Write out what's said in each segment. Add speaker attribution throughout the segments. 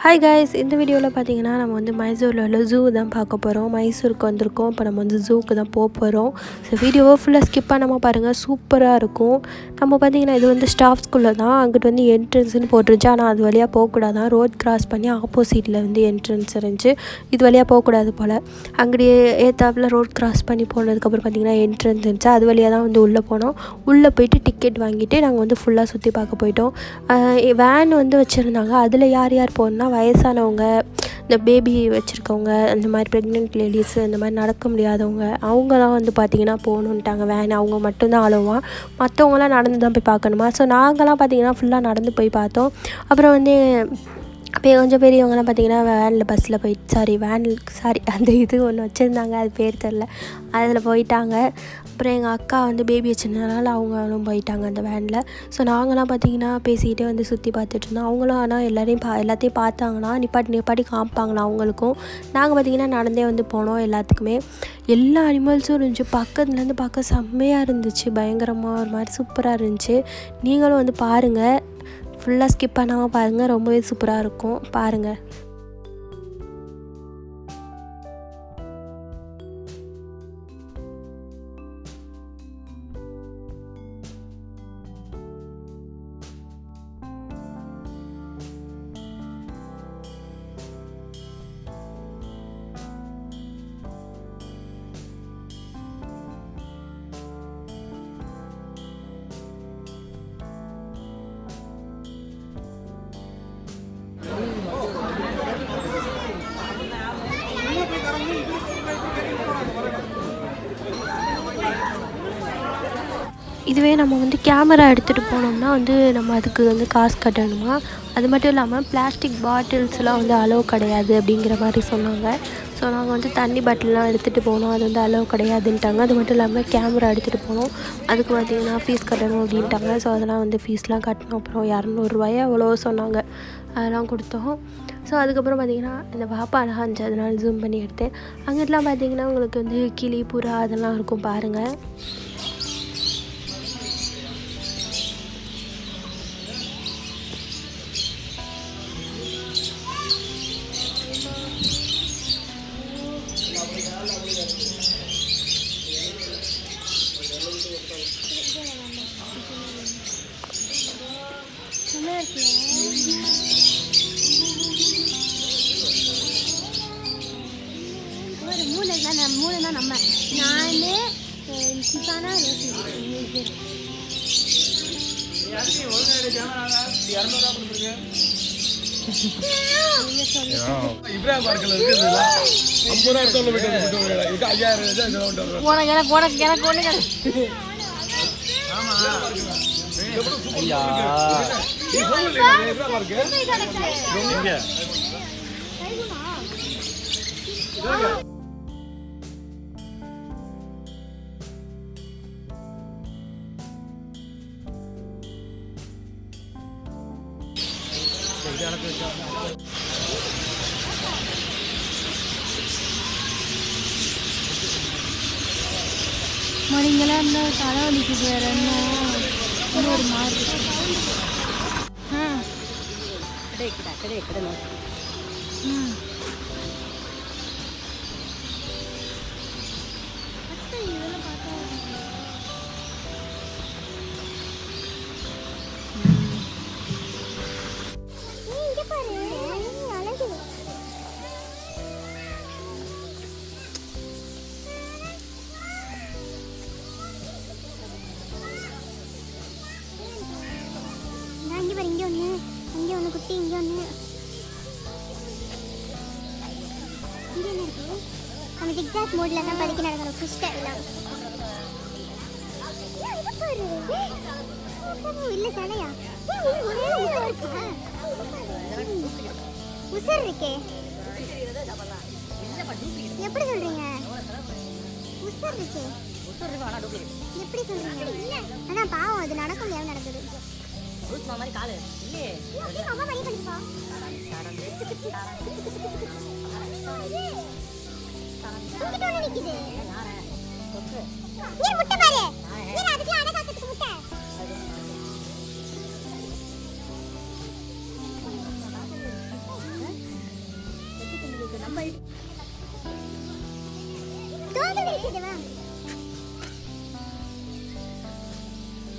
Speaker 1: Hi guys, இந்த வீடியோவில் பார்த்தீங்கன்னா நம்ம வந்து மைசூரில் உள்ள ஜூ தான் பார்க்க போகிறோம். மைசூருக்கு வந்திருக்கோம். இப்போ நம்ம வந்து ஜூக்கு தான் போகிறோம். ஸோ வீடியோவை ஃபுல்லாக ஸ்கிப் பண்ணாமல் பாருங்கள், சூப்பராக இருக்கும். நம்ம பார்த்தீங்கன்னா இது வந்து ஸ்டாஃப் ஸ்கூலில் தான். அங்கிட்டு வந்து என்ட்ரன்ஸ்னு போட்டுருந்துச்சு. ஆனால் அது வழியாக போகக்கூடாதான். ரோட் கிராஸ் பண்ணி ஆப்போசிட்டில் வந்து என்ட்ரன்ஸ் இருந்துச்சு. இது வழியாக போகக்கூடாது போல். அங்கேயே ஏத்தாப்பில் ரோட் கிராஸ் பண்ணி போனதுக்கப்புறம் பார்த்தீங்கன்னா என்ட்ரன்ஸ் இருந்துச்சு. அது வழியாக தான் வந்து உள்ளே போனோம். உள்ளே போயிட்டு டிக்கெட் வாங்கிட்டு நாங்கள் வந்து ஃபுல்லாக சுற்றி பார்க்க போயிட்டோம். வேன் வந்து வச்சுருந்தாங்க. அதில் யார் யார் போகணுன்னா வயசானவங்க, இந்த பேபி வச்சுருக்கவங்க, அந்த மாதிரி ப்ரெக்னென்ட் லேடிஸு, அந்த மாதிரி நடக்க முடியாதவங்க, அவங்களாம் வந்து பார்த்திங்கன்னா போகணுன்ட்டாங்க. வேன் அவங்க மட்டும்தான் அலோவா, மற்றவங்களாம் நடந்து தான் போய் பார்க்கணுமா. ஸோ நாங்களாம் பார்த்திங்கன்னா ஃபுல்லாக நடந்து போய் பார்த்தோம். அப்புறம் வந்து கொஞ்சம் பெரியவங்கலாம் பார்த்திங்கன்னா வேனில் பஸ்ஸில் போயிட்டு அந்த இது ஒன்று வச்சுருந்தாங்க, அது பேர் தெரில, அதில் போயிட்டாங்க. அப்புறம் எங்கள் அக்கா வந்து பேபி வச்சுருந்ததுனால அவங்களும் போயிட்டாங்க அந்த வேனில். ஸோ நாங்களாம் பார்த்திங்கன்னா பேசிக்கிட்டே வந்து சுற்றி பார்த்துட்டு இருந்தோம். அவங்களும் ஆனால் எல்லாத்தையும் பார்த்தாங்கன்னா நிப்பாட்டி காமிப்பாங்களா அவங்களுக்கும். நாங்கள் பார்த்திங்கன்னா நடந்தே வந்து போனோம். எல்லாத்துக்குமே எல்லா அனிமல்ஸும் இருந்துச்சு. பக்கத்துலேருந்து பார்க்க செம்மையாக இருந்துச்சு. பயங்கரமாக ஒரு மாதிரி சூப்பராக இருந்துச்சு. நீங்களும் வந்து பாருங்கள், ஃபுல்லாக ஸ்கிப் பண்ணாமல் பாருங்கள், ரொம்பவே சூப்பராக இருக்கும். பாருங்கள். இதுவே நம்ம வந்து கேமரா எடுத்துகிட்டு போனோம்னா வந்து நம்ம அதுக்கு வந்து காசு கட்டணுமா. அது மட்டும் இல்லாமல் பிளாஸ்டிக் பாட்டில்ஸ்லாம் வந்து அலோவ் கிடையாது அப்படிங்கிற மாதிரி சொன்னாங்க. ஸோ நாங்கள் வந்து தண்ணி பாட்டில்லாம் எடுத்துகிட்டு போனோம், அது வந்து அலோவ் கிடையாதுன்ட்டாங்க. அது மட்டும் இல்லாமல் கேமரா எடுத்துகிட்டு போனோம், அதுக்கு பார்த்திங்கன்னா ஃபீஸ் கட்டணும் அப்படின்ட்டாங்க. ஸோ அதெல்லாம் வந்து ஃபீஸ்லாம் கட்டணும். அப்புறம் 200 எவ்வளோ சொன்னாங்க, அதெல்லாம் கொடுத்தோம். ஸோ அதுக்கப்புறம் பார்த்திங்கன்னா இந்த பாப்பா அழகாக இருந்துச்சு, அதனால ஜூம் பண்ணி எடுத்தேன். அங்கிட்டலாம் பார்த்திங்கன்னா உங்களுக்கு வந்து கிளி, புறா அதெல்லாம் இருக்கும் பாருங்கள். மூணு தான் நம்ம, நான் சிசானா மணிங்கெல்லாம் இருந்தால் தலைவலிக்குது. வேறு என்ன ஒரு மாதிரி இங்கே ஒன்று குட்டி, இங்கே ஒன்று, இங்கே என்ன இருக்குது? நம்ம ஜிக்ஜாக் மோடில் தான் பதுக்கி நடக்கணும். ஃபிஷ்டர் எல்லாம் இல்லை சடையா உசர் இருக்கே. எப்படி சொல்கிறீங்க? உசர் இருக்கே எப்படி சொல்கிறீங்க? அதான் பாவம், அது நடக்க முடியாமல் நடக்குது. மாதிரி காலு இல்லையே, அம்மா பண்ணி பண்ணிப்பா. நிக்குது முட்டை பாரு, அதுக்கு அடகாக்கிறதுக்கு முட்டை.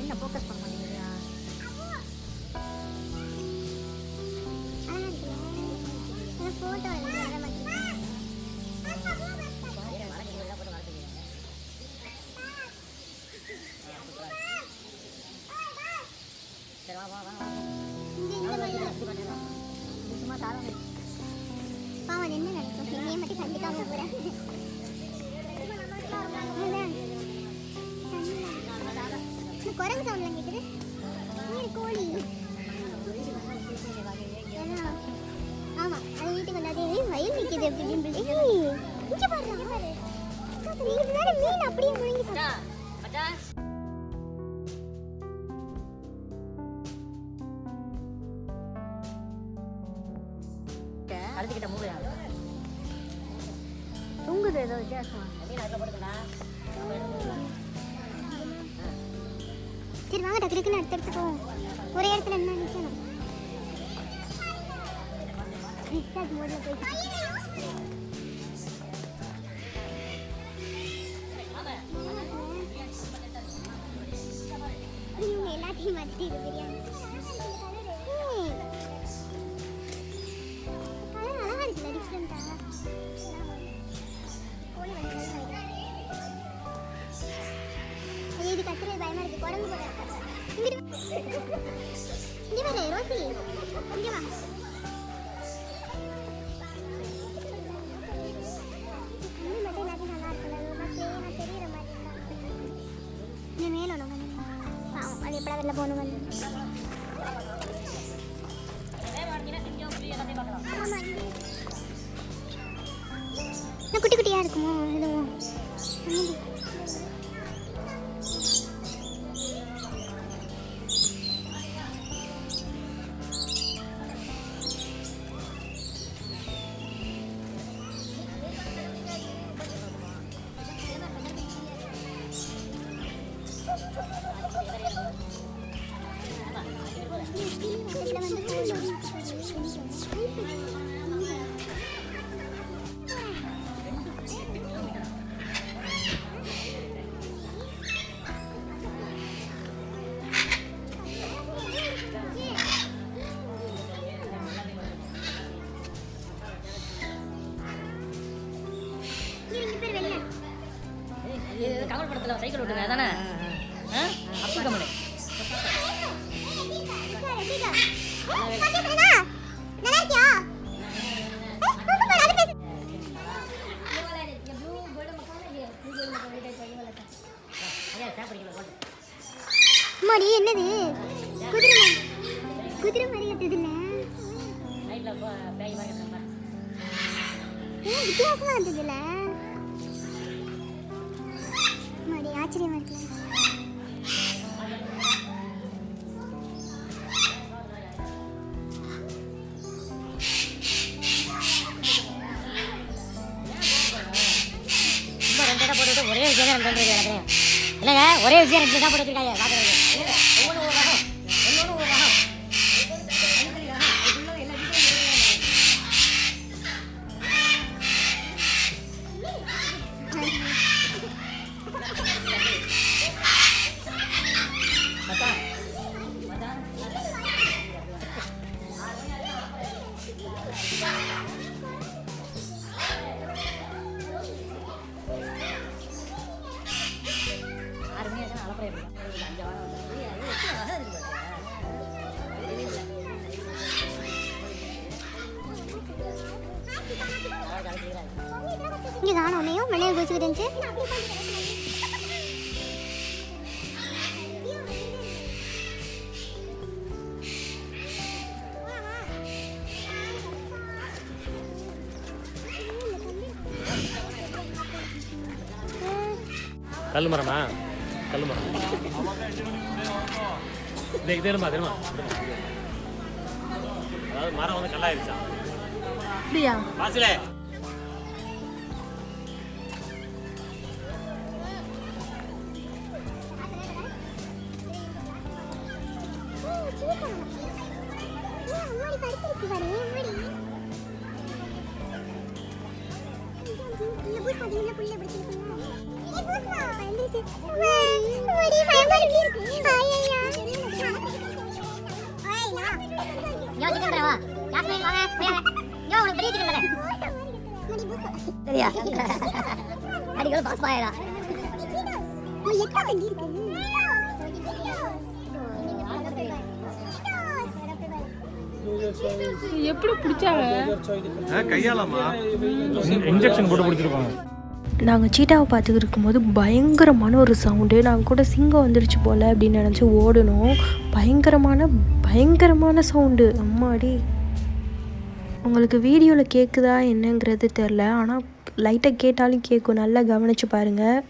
Speaker 2: என்ன ஃபோக்கஸ் பண்ண மாட்டேங்குறியா? போட்டோ வர மாட்டேங்குது. பாவம் என்ன நினைக்கும், என்னைய மட்டும் கண்டுக்காம போறேன். குரங்கு சவுண்ட்லாம் கேக்குது. கோழி. ஆமா, அது வீட்டுக்கு வந்தாதே வயல் நிக்குது அப்படின்னு சொல்லி இங்க பாரு, இங்க பாரு. நீங்க வேற மீன் அப்படியே முழுங்கி சாப்பிட்டா. அழுத்திக்கிட்ட மூளையா தூங்குது ஏதோ வித்தியாசமா. சரி வாங்க, டக்கு டக்குன்னு அடுத்தடுத்து போவோம். ஒரே இடத்துல என்ன நிற்கணும். ரிக்ஷாக் மோட்ல போயிட்டு இவங்க எல்லாத்தையும் மாற்றிட்டு பிரியாணி அழகா இருக்குல்ல, டிஃப்ரெண்டா. இது கத்துறது பயமா இருக்கு. குரங்கு போல இங்க வர ரோசி, இங்க வா. மட்டும் எல்லாத்தையும் நல்லா இருக்குல்ல, தெரியுற மாதிரி இன்னும் மேல ஒன்று பாவம், அது எப்படா வெளில போகணும் வந்து. குட்டி குட்டியா இருக்குமோ எதுவும். கமல் படத்துல சைக்கிள் ஓட்டுங்க அதானே? அப்துல் கமல். மாடி என்னது? குதிரை மாதிரி கத்துதுல்ல. வித்தியாசமா இருந்ததுல்ல. மாடி ஆச்சரியமா இருக்குல்ல. ஒரே விஷயம் இல்லைங்க, ஒரே விஷயம் ரெண்டு தான் போட்டு வச்சிருக்காங்க. ஒவ்வொன்று ஒரு ரகம், ஒன்னொன்று ஒரு ரகம். இங்கே தானே உன்னையும் மலையை குதிச்சுக்கிட்டு இருந்துச்சு.
Speaker 3: கல் மரமா? கல் மரம் தெரியுமா? தெரியுமா? அதாவது மரம் வந்து கல்லாயிருச்சா?
Speaker 1: அப்படியா?
Speaker 3: வாசலே
Speaker 2: சரியா அடிக்கடி பாஸ் பாயரா
Speaker 4: எப்படி பிடிச்சாங்க
Speaker 3: கையாலாமா இன்ஜெக்ஷன் போட்டு பிடிச்சிருப்பாங்க.
Speaker 1: நாங்கள் சீட்டாவை பார்த்துக்கிட்டு இருக்கும்போது பயங்கரமான ஒரு சவுண்டு. நாங்கள் கூட சிங்கம் வந்துருச்சு போல் அப்படின்னு நினச்சி ஓடணும். பயங்கரமான சவுண்டு. அம்மாடி, உங்களுக்கு வீடியோவில் கேட்குதா என்னங்கிறது தெரில, ஆனால் லைட்டாக கேட்டாலும் கேட்கும். நல்லா கவனித்து பாருங்கள்.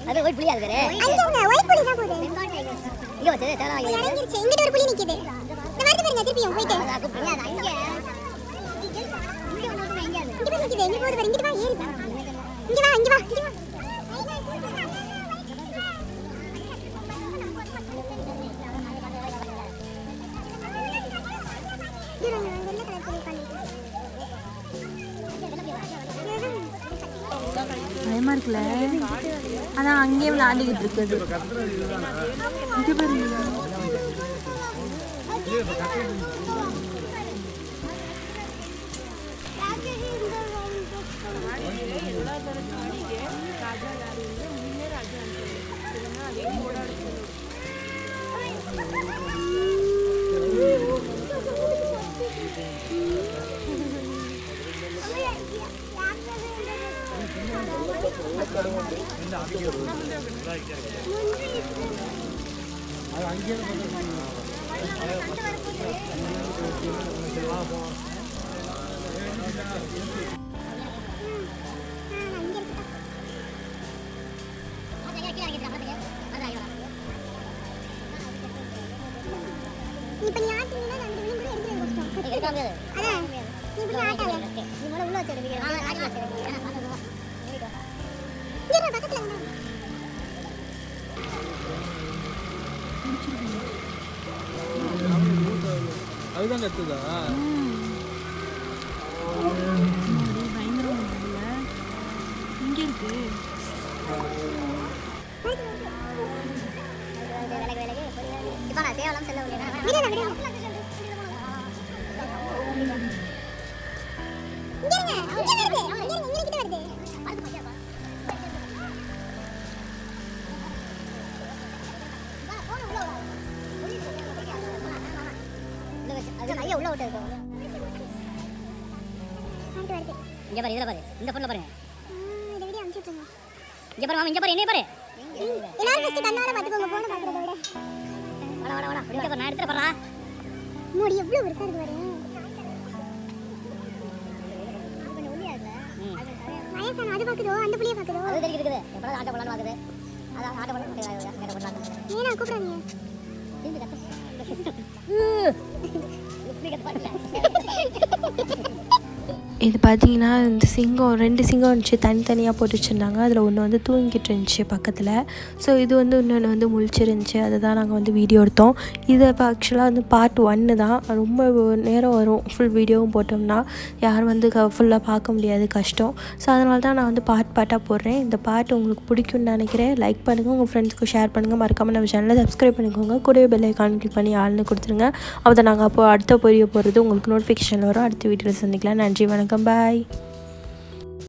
Speaker 2: அது ஒயிட் புலி அது வேற அங்க ஒயிட் புலி தான் போகுது இங்க வந்து தரா இங்க இறங்கிருச்சு இங்க ஒரு புலி நிக்குது இந்த மாதிரி பாருங்க திருப்பியும் போயிட்டு அது அங்க இங்க நிக்குது இங்க போகுது பாருங்க இங்க வா ஏறி இங்க வா
Speaker 4: பயமா இருக்குல்ல, அதான் அங்கேயே விளையாடிக்கிட்டு இருக்குது. இங்க பாருங்க.
Speaker 2: இப்ப நீ ஆட்டினா அந்த விழுந்து கூட எடுத்து கஷ்டம் எடுக்காம அதான் நீ இப்படி ஆட்டாத நீ முதல்ல உள்ள வச்சிரு வீடியோ ஆட்டி வச்சிரு ஏனா பாத்துக்கோ இங்க பக்கத்துல வந்து
Speaker 5: அதுதான் கத்துதா
Speaker 4: பயங்கரமா இங்க இருக்கு.
Speaker 2: இப்ப நான் தேவலாம் செல்ல முடியல உள்ள விட்டு இங்க பாரு இதுல பாரு இந்த பொண்ணு பாருங்க இந்த வீடியோ அனுப்பிச்சு விட்டுருங்க இங்க பாரு மாமா இங்க பாரு என்ன பாரு எல்லாரும் ஃபர்ஸ்ட் கண்ணால பாத்துக்கோங்க போன் பாக்குறத விட வாடா இங்க பாரு நான் எடுத்து போறா மூடி எவ்வளவு பெருசா இருக்கு பாரு கொஞ்சம் ஒல்லியா இருக்குல வயசான அது பாக்குதோ அந்த புளிய பாக்குதோ அது தெரியுது எப்பலாம் ஆட்ட போடலாம் பாக்குது அத ஆட்ட போடலாம் கேட்ட போடலாம் ஏனா கூப்பிடுறீங்க திரும்பி கத்த
Speaker 1: இது பார்த்தீங்கன்னா இந்த சிங்கம் 2 சிங்கம் இருந்துச்சு, தனித்தனியாக போட்டு வச்சுருந்தாங்க. அதில் ஒன்று வந்து தூங்கிட்டு இருந்துச்சு பக்கத்தில். ஸோ இது வந்து இன்னொன்று வந்து முழிச்சிருந்துச்சு. அதை தான் நாங்கள் வந்து வீடியோ எடுத்தோம். இது இப்போ ஆக்சுவலாக வந்து பார்ட் 1 தான். ரொம்ப நேரம் வரும் ஃபுல் வீடியோவும் போட்டோம்னா யாரும் வந்து ஃபுல்லாக பார்க்க முடியாது, கஷ்டம். ஸோ அதனால தான் நான் வந்து பார்ட்டாக போடுறேன். இந்த பார்ட் உங்களுக்கு பிடிக்கும்னு நினைக்கிறேன். லைக் பண்ணுங்கள், உங்கள் ஃப்ரெண்ட்ஸ்க்கு ஷேர் பண்ணுங்கள், மறக்காமல் நம்ம சேனலை சப்ஸ்கிரைப் பண்ணிக்கோங்க. கூடவே பெல் ஐக்கான் கிளிக் பண்ணி ஆள்னு கொடுத்துருங்க. அப்போ தான் நாங்கள் அப்போ அடுத்த வீடியோ போடுறது உங்களுக்கு நோட்டிஃபிகேஷன் வரும். அடுத்த வீடியோவில் சந்திக்கலாம். நன்றி, வணக்கம், பாய்.